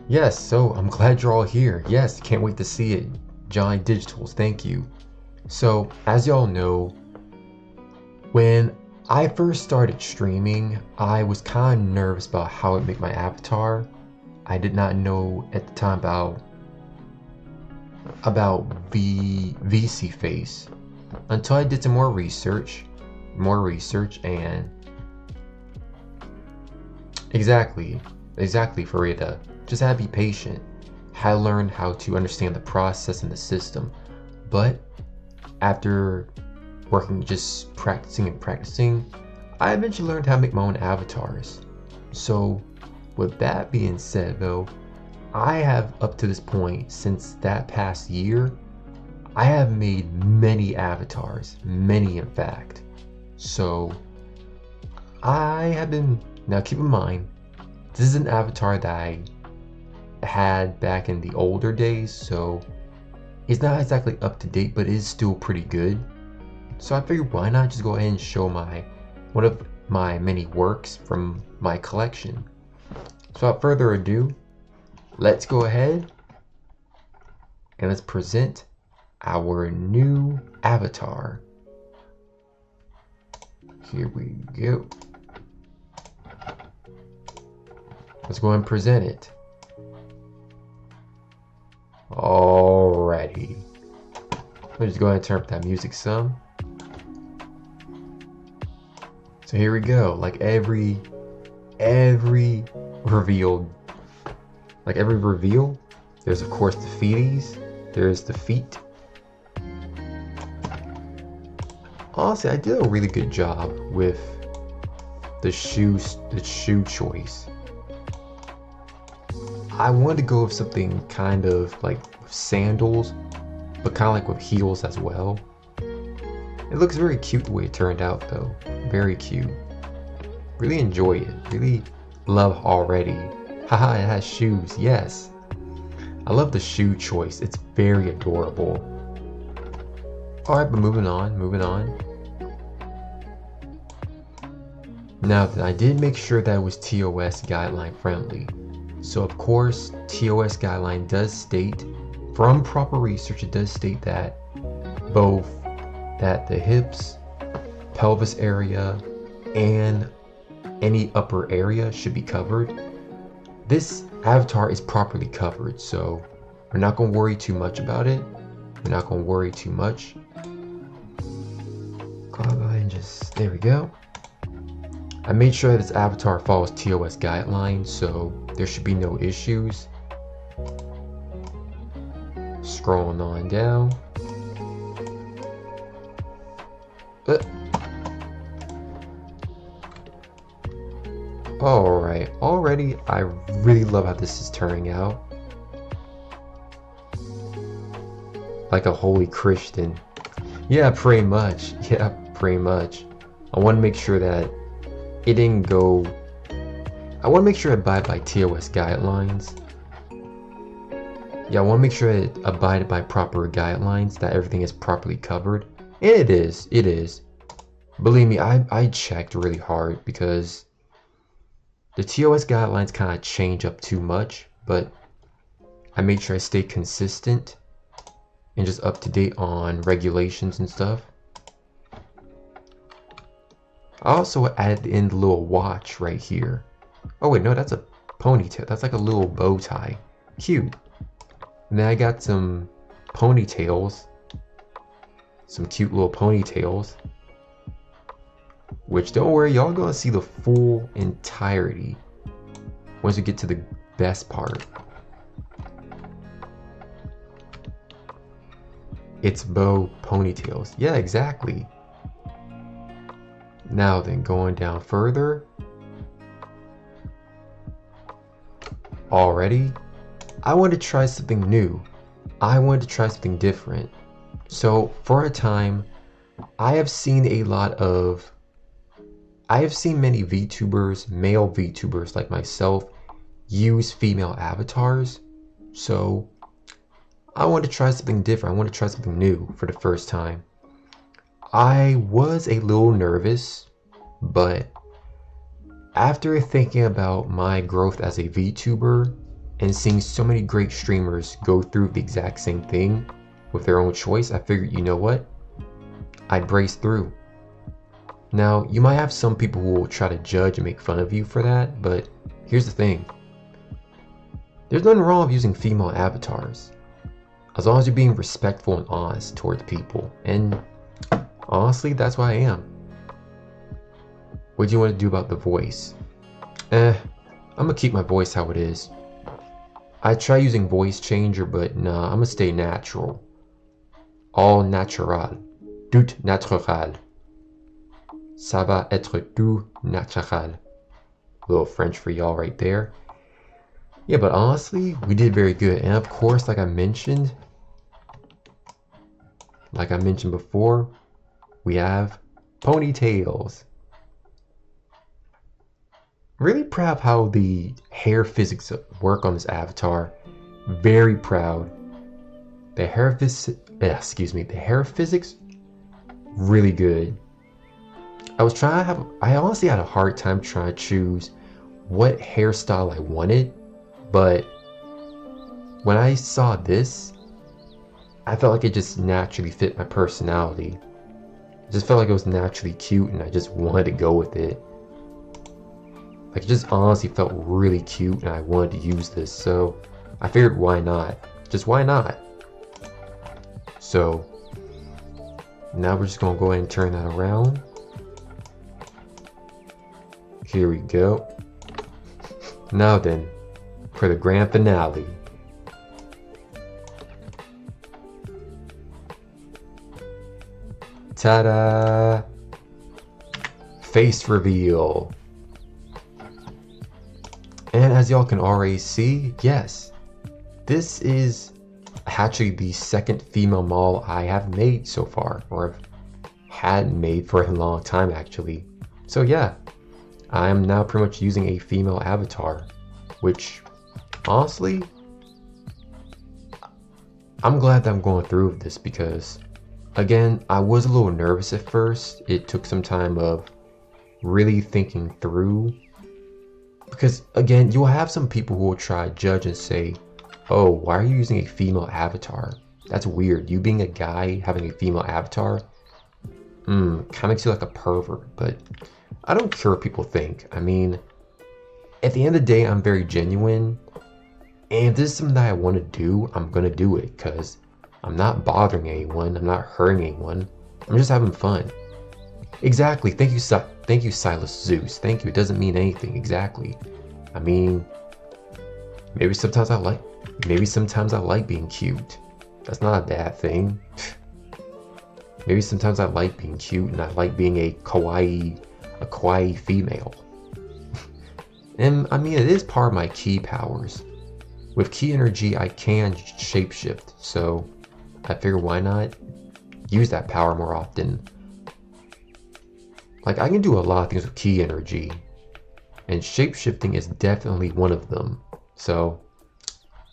Yes, so I'm glad you're all here. Yes, can't wait to see it. Johnny Digitals, thank you. So, as y'all know, when I first started streaming, I was kind of nervous about how I'd make my avatar. I did not know at the time about VC face until I did some more research, and exactly, Farida. Just had to be patient. Had to learn how to understand the process and the system. But after working, just practicing and practicing, I eventually learned how to make my own avatars. So, with that being said, though, I have up to this point, since that past year, I have made many avatars, many in fact. So, I have been, now keep in mind, this is an avatar that I had back in the older days, so it's not exactly up to date, but it is still pretty good. So I figured why not just go ahead and show one of my many works from my collection. So without further ado, let's go ahead and let's present our new avatar. Here we go. Let's go and present it. Alrighty. Let's just go ahead and turn up that music some. So here we go. Like every reveal, there's of course the feeties. There's the feet. Honestly, I did a really good job with the shoe choice. I wanted to go with something kind of like sandals, but kind of like with heels as well. It looks very cute the way it turned out though. Very cute. Really enjoy it. Really love already. Haha, it has shoes. Yes. I love the shoe choice. It's very adorable. Alright, but moving on. Now, I did make sure that it was TOS guideline friendly. So of course, TOS guideline does state, from proper research, it does state that that the hips, pelvis area, and any upper area should be covered. This avatar is properly covered, so we're not going to worry too much about it. Go ahead and just, there we go. I made sure that this avatar follows TOS guidelines, so there should be no issues. Scrolling on down. Alright, already I really love how this is turning out. Like a holy Christian. Yeah, pretty much. I want to make sure that it didn't go... I want to make sure I abide by TOS guidelines. Yeah, I want to make sure it abided by proper guidelines, that everything is properly covered. And it is. Believe me, I checked really hard because the TOS guidelines kind of change up too much, but I made sure I stayed consistent and just up to date on regulations and stuff. I also added in the little watch right here. Oh wait, no, that's a ponytail. That's like a little bow tie. Cute. And then I got some ponytails. Some cute little ponytails. Which, don't worry, y'all gonna see the full entirety once we get to the best part. It's bow ponytails. Yeah, exactly. Now then, going down further. Already, I wanted to try something new. I wanted to try something different. So, for a time, I have seen many VTubers, male VTubers like myself, use female avatars. So, I wanted to try something different. I wanted to try something new for the first time. I was a little nervous, but after thinking about my growth as a VTuber and seeing so many great streamers go through the exact same thing with their own choice, I figured, you know what? I'd brace through. Now, you might have some people who will try to judge and make fun of you for that, but here's the thing. There's nothing wrong with using female avatars, as long as you're being respectful and honest towards people. And honestly, that's what I am. What do you want to do about the voice? I'm gonna keep my voice how it is. I try using voice changer, but nah, I'm gonna stay natural. All natural. Tout naturel. Ça va être tout naturel. A little French for y'all right there. Yeah, but honestly, we did very good. And of course, like I mentioned before, we have ponytails. Really proud of how the hair physics work on this avatar. Very proud. The hair physics, really good. I honestly had a hard time trying to choose what hairstyle I wanted, but when I saw this, I felt like it just naturally fit my personality. It just felt like it was naturally cute and I just wanted to go with it. Like, it just honestly felt really cute and I wanted to use this, so I figured why not? Just why not? So now we're just gonna go ahead and turn that around. Here we go. Now then, for the grand finale. Ta-da! Face reveal. And as y'all can already see, yes, this is actually the second female model I have made so far, or had made for a long time actually. So yeah, I am now pretty much using a female avatar, which honestly, I'm glad that I'm going through with this because, again, I was a little nervous at first. It took some time of really thinking through. Because again, you'll have some people who will try to judge and say, oh, why are you using a female avatar? That's weird. You being a guy having a female avatar, kind of makes you like a pervert. But I don't care what people think. I mean, at the end of the day, I'm very genuine. And if this is something that I want to do, I'm going to do it. Because I'm not bothering anyone. I'm not hurting anyone. I'm just having fun. Exactly. Thank you, Silas Zeus. Thank you. It doesn't mean anything. Exactly. I mean, maybe sometimes I like being cute. That's not a bad thing. Maybe sometimes I like being cute and I like being a kawaii female. And I mean, it is part of my ki powers. With ki energy, I can shapeshift. So I figure why not use that power more often. Like, I can do a lot of things with ki energy, and shapeshifting is definitely one of them. So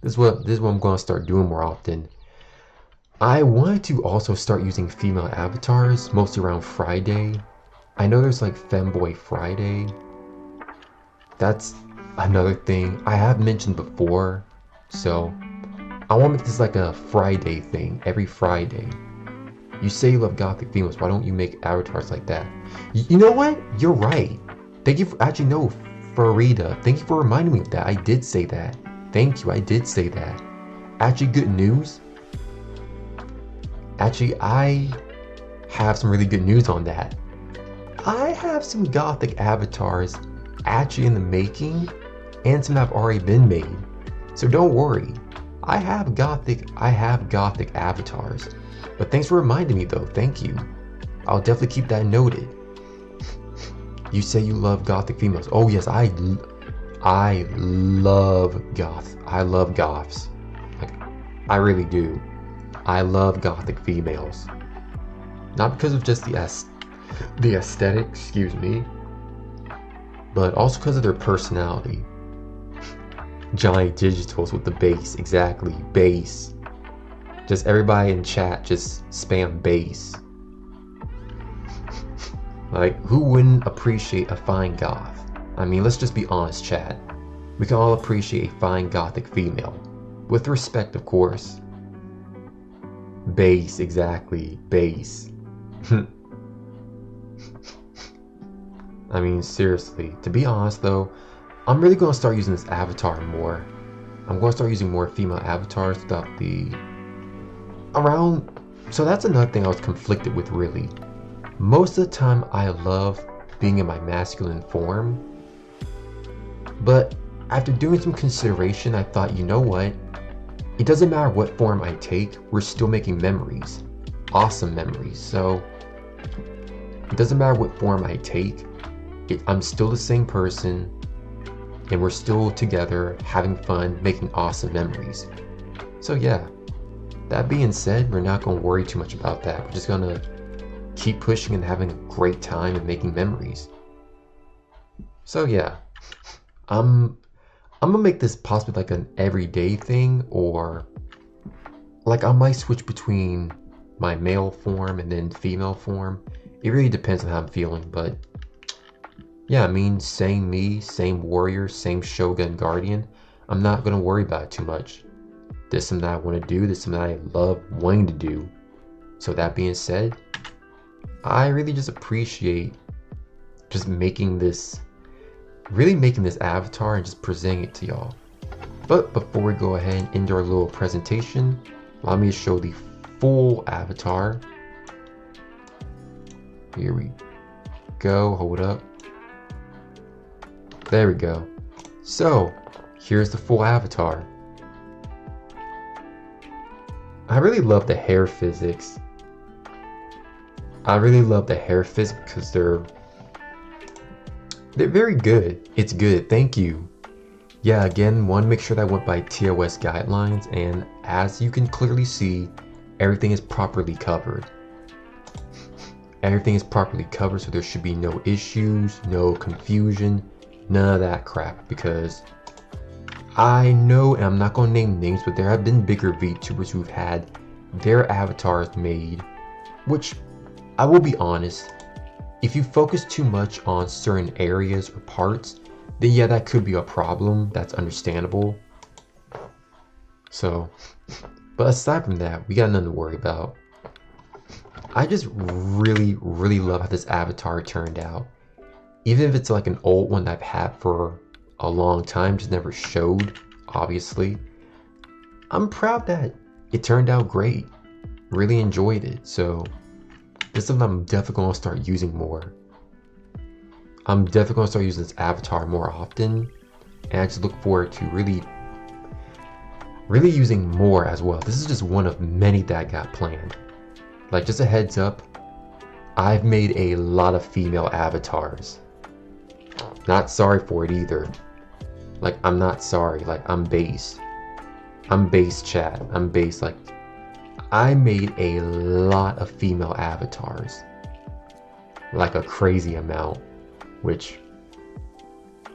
this is what I'm going to start doing more often. I wanted to also start using female avatars, mostly around Friday. I know there's like Femboy Friday. That's another thing I have mentioned before. So I want to make this like a Friday thing, every Friday. You say you love gothic females, why don't you make avatars like that? You know what? You're right. Thank you for, actually no, Farida, thank you for reminding me of that. I did say that. Thank you, I did say that. Actually, good news. Actually, I have some really good news on that. I have some gothic avatars actually in the making, and some have already been made. So don't worry. I have gothic avatars. But thanks for reminding me though, thank you. I'll definitely keep that noted. You say you love gothic females. Oh yes, I love goth. I love goths. Like, I really do. I love gothic females. Not because of just the aesthetic, excuse me, but also because of their personality. Johnny Digitals with the bass, exactly, bass. Just everybody in chat just spam bass. Like, who wouldn't appreciate a fine goth? I mean, let's just be honest, chat. We can all appreciate a fine gothic female. With respect, of course. Base, exactly. Base. I mean, seriously. To be honest though, I'm really going to start using this avatar more. I'm going to start using more female avatars throughout so that's another thing I was conflicted with, really. Most of the time I love being in my masculine form, but after doing some consideration, I thought, you know what? It doesn't matter what form I take, we're still making memories. Awesome memories. So it doesn't matter what form I take, I'm still the same person, and we're still together, having fun, making awesome memories. So yeah, that being said, we're not going to worry too much about that. We're just going to keep pushing and having a great time and making memories. So yeah, I'm gonna make this possibly like an everyday thing, or like I might switch between my male form and then female form. It really depends on how I'm feeling, but yeah, I mean, same me, same warrior, same Shogun Guardian. I'm not gonna worry about it too much. This is something I want to do, this is something I love wanting to do. So that being said, I really just appreciate just making this avatar and just presenting it to y'all. But before we go ahead and end our little presentation, allow me to show the full avatar. Here we go, hold up. There we go. So, here's the full avatar. I really love the hair physics. Because they're very good. It's good, thank you. Yeah, again, want to make sure that I went by TOS guidelines, and as you can clearly see, everything is properly covered. Everything is properly covered, so there should be no issues, no confusion, none of that crap, because I know, and I'm not going to name names, but there have been bigger VTubers who've had their avatars made, which, I will be honest, if you focus too much on certain areas or parts, then yeah, that could be a problem. That's understandable. So, but aside from that, we got nothing to worry about. I just really love how this avatar turned out. Even if it's like an old one that I've had for a long time, just never showed, obviously. I'm proud that it turned out great. Really enjoyed it. So this is something I'm definitely going to start using more. I'm definitely going to start using this avatar more often. And I just look forward to really using more as well. This is just one of many that I got planned. Like, just a heads up, I've made a lot of female avatars. Not sorry for it either. Like, I'm not sorry. Like, I'm base. I'm base, chat. I'm base. Like, I made a lot of female avatars. Like a crazy amount. Which,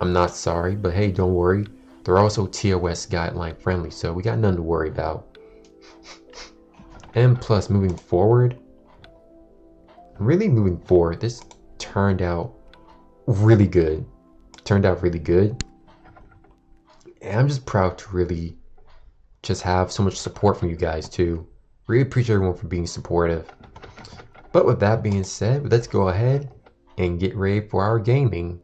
I'm not sorry, but hey, don't worry. They're also TOS guideline friendly, so we got nothing to worry about. And plus, moving forward, this turned out really good. And I'm just proud to really just have so much support from you guys too. Really appreciate everyone for being supportive. But with that being said, let's go ahead and get ready for our gaming.